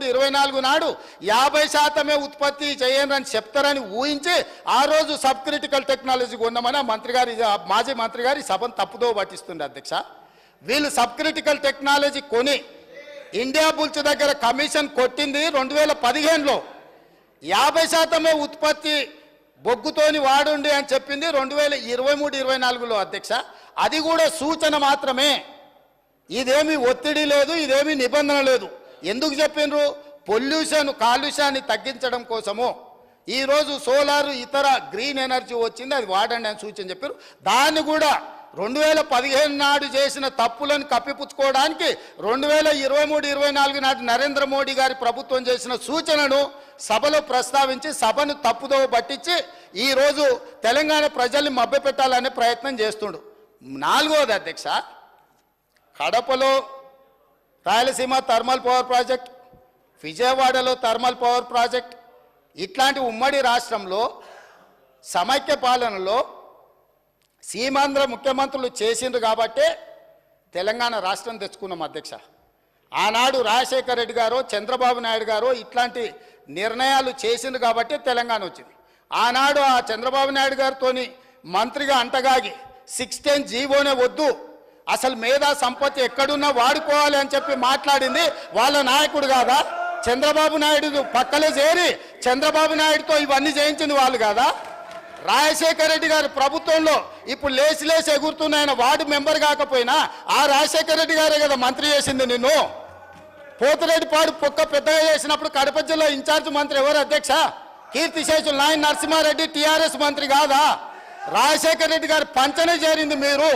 24 నాడు 50% ఉత్పత్తి చేయండి చెప్తారని ఊహించి ఆ రోజు సబ్ క్రిటికల్ టెక్నాలజీ కొన్నామని మంత్రి గారి మాజీ మంత్రి గారి సభను తప్పుదో పట్టిస్తుంది అధ్యక్ష. వీళ్ళు సబ్ క్రిటికల్ టెక్నాలజీ కొని ఇండియా బుల్స్ దగ్గర కమిషన్ కొట్టింది 2015లో. 50% ఉత్పత్తి బొగ్గుతోని వాడుండి అని చెప్పింది 2023-24లో అధ్యక్ష. అది కూడా సూచన మాత్రమే, ఇదేమి ఒత్తిడి లేదు, ఇదేమి నిబంధన లేదు. ఎందుకు చెప్పిండ్రు? పొల్యూషన్ కాలుష్యాన్ని తగ్గించడం కోసము ఈరోజు సోలార్ ఇతర గ్రీన్ ఎనర్జీ వచ్చింది, అది వాడండి అని సూచన చెప్పారు. దాన్ని కూడా 2015 నాడు చేసిన తప్పులను కప్పిపుచ్చుకోవడానికి 2023-24 నాటి నరేంద్ర మోడీ గారి ప్రభుత్వం చేసిన సూచనను సభలో ప్రస్తావించి సభను తప్పుదోవ పట్టించి ఈరోజు తెలంగాణ ప్రజల్ని మభ్యపెట్టాలనే ప్రయత్నం చేస్తుండు. 4వది అధ్యక్ష, కడపలో రాయలసీమ థర్మల్ పవర్ ప్రాజెక్ట్, విజయవాడలో థర్మల్ పవర్ ప్రాజెక్ట్, ఇట్లాంటి ఉమ్మడి రాష్ట్రంలో సమైక్య పాలనలో సీమాంధ్ర ముఖ్యమంత్రులు చేసిండ్రు కాబట్టే తెలంగాణ రాష్ట్రం తెచ్చుకున్నాం అధ్యక్ష. ఆనాడు రాజశేఖర రెడ్డి గారు చంద్రబాబు నాయుడు గారు ఇట్లాంటి నిర్ణయాలు చేసిండ్రు కాబట్టే తెలంగాణ వచ్చింది. ఆనాడు ఆ చంద్రబాబు నాయుడు గారితో మంత్రిగా అంటగాగి 610 జీవోనే వద్దు, అసలు మేధా సంపత్తి ఎక్కడున్నా వాడుకోవాలి అని చెప్పి మాట్లాడింది వాళ్ళ నాయకుడు కాదా? చంద్రబాబు నాయుడు పక్కలే చేరి చంద్రబాబు నాయుడుతో ఇవన్నీ చేయించింది వాళ్ళు కాదా? రాజశేఖర రెడ్డి గారి ప్రభుత్వంలో ఇప్పుడు లేచి ఎగురుతున్న ఆయన వార్డు మెంబర్ కాకపోయినా ఆ రాజశేఖర రెడ్డి గారే కదా మంత్రి చేసింది నిన్ను. పోతిరెడ్డిపాడు పొక్క పెద్దగా చేసినప్పుడు కడప జిల్లా ఇన్ఛార్జ్ మంత్రి ఎవరు అధ్యక్ష? కీర్తిశేషులు నాయన నరసింహారెడ్డి టీఆర్ఎస్ మంత్రి కాదా? రాజశేఖర రెడ్డి గారి పంచన చేరింది మీరు,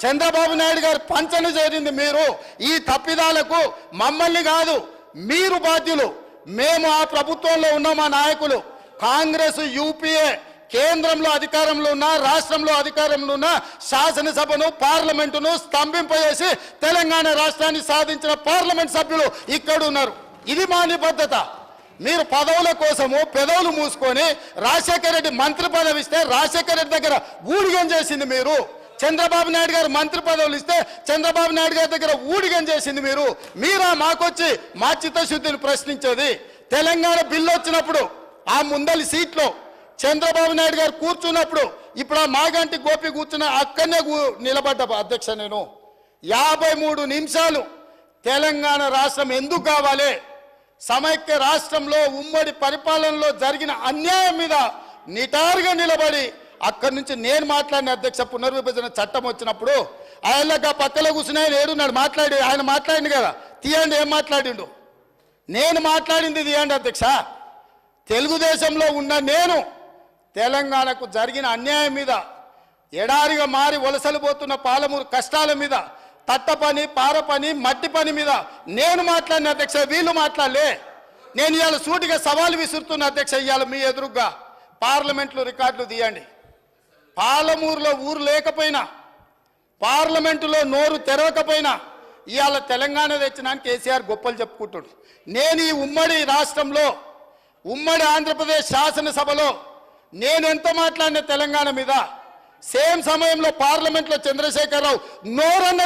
చంద్రబాబు నాయుడు గారి పంచన చేరింది మీరు. ఈ తప్పిదాలకు మమ్మల్ని కాదు మీరు బాధ్యులు. మేము ఆ ప్రభుత్వంలో ఉన్న మా నాయకులు కాంగ్రెస్ యూపీఏ కేంద్రంలో అధికారంలో ఉన్న రాష్ట్రంలో అధికారంలో ఉన్న శాసనసభను పార్లమెంటును స్తంభింపజేసి తెలంగాణ రాష్ట్రాన్ని సాధించిన పార్లమెంట్ సభ్యులు ఇక్కడ ఉన్నారు. ఇది మా నిబద్ధత. మీరు పదవుల కోసము పెదవులు మూసుకొని రాజశేఖర రెడ్డి మంత్రి పదవి ఇస్తే రాజశేఖర రెడ్డి దగ్గర ఊడిగం చేసింది మీరు. చంద్రబాబు నాయుడు గారు మంత్రి పదవులు ఇస్తే చంద్రబాబు నాయుడు గారి దగ్గర ఊడిగం చేసింది మీరు. మీరా మాకొచ్చి మా చిత్తశుద్ధిని ప్రశ్నించేది? తెలంగాణ బిల్లు వచ్చినప్పుడు ఆ ముందలి సీట్లో చంద్రబాబు నాయుడు గారు కూర్చున్నప్పుడు ఇప్పుడు ఆ మాగంటి గోపి కూర్చున్న అక్కడనే నిలబడ్డ అధ్యక్ష. నేను 53 నిమిషాలు తెలంగాణ రాష్ట్రం ఎందుకు కావాలి, సమైక్య రాష్ట్రంలో ఉమ్మడి పరిపాలనలో జరిగిన అన్యాయం మీద నిటారుగా నిలబడి అక్కడి నుంచి నేను మాట్లాడిన అధ్యక్ష. పునర్విభజన చట్టం వచ్చినప్పుడు ఆయనగా పక్కలో కూర్చుని ఆయన ఏడున్నాడు, ఆయన మాట్లాడింది కదా, తీయండి ఏం మాట్లాడిండు. నేను మాట్లాడింది తీయండి అధ్యక్ష. తెలుగుదేశంలో ఉన్న నేను తెలంగాణకు జరిగిన అన్యాయం మీద, ఎడారిగా మారి వలసలు పోతున్న పాలమూరు కష్టాల మీద, తట్ట పని పార పని మట్టి పని మీద నేను మాట్లాడిన అధ్యక్ష. వీళ్ళు మాట్లాడలే. నేను ఇవాళ సూటిగా సవాలు విసురుతున్న అధ్యక్ష. ఇవాళ మీ ఎదురుగా పార్లమెంట్లో రికార్డులు తీయండి. పాలమూరులో ఊరు లేకపోయినా, పార్లమెంటులో నోరు తెరవకపోయినా ఇవాళ తెలంగాణ తెచ్చినానికి కేసీఆర్ గొప్పలు చెప్పుకుంటాడు. నేను ఈ ఉమ్మడి రాష్ట్రంలో ఉమ్మడి ఆంధ్రప్రదేశ్ శాసనసభలో నేను ఎంత మాట్లాడిన తెలంగాణ మీద, సేమ్ సమయంలో పార్లమెంట్లో చంద్రశేఖరరావు నోరన్నది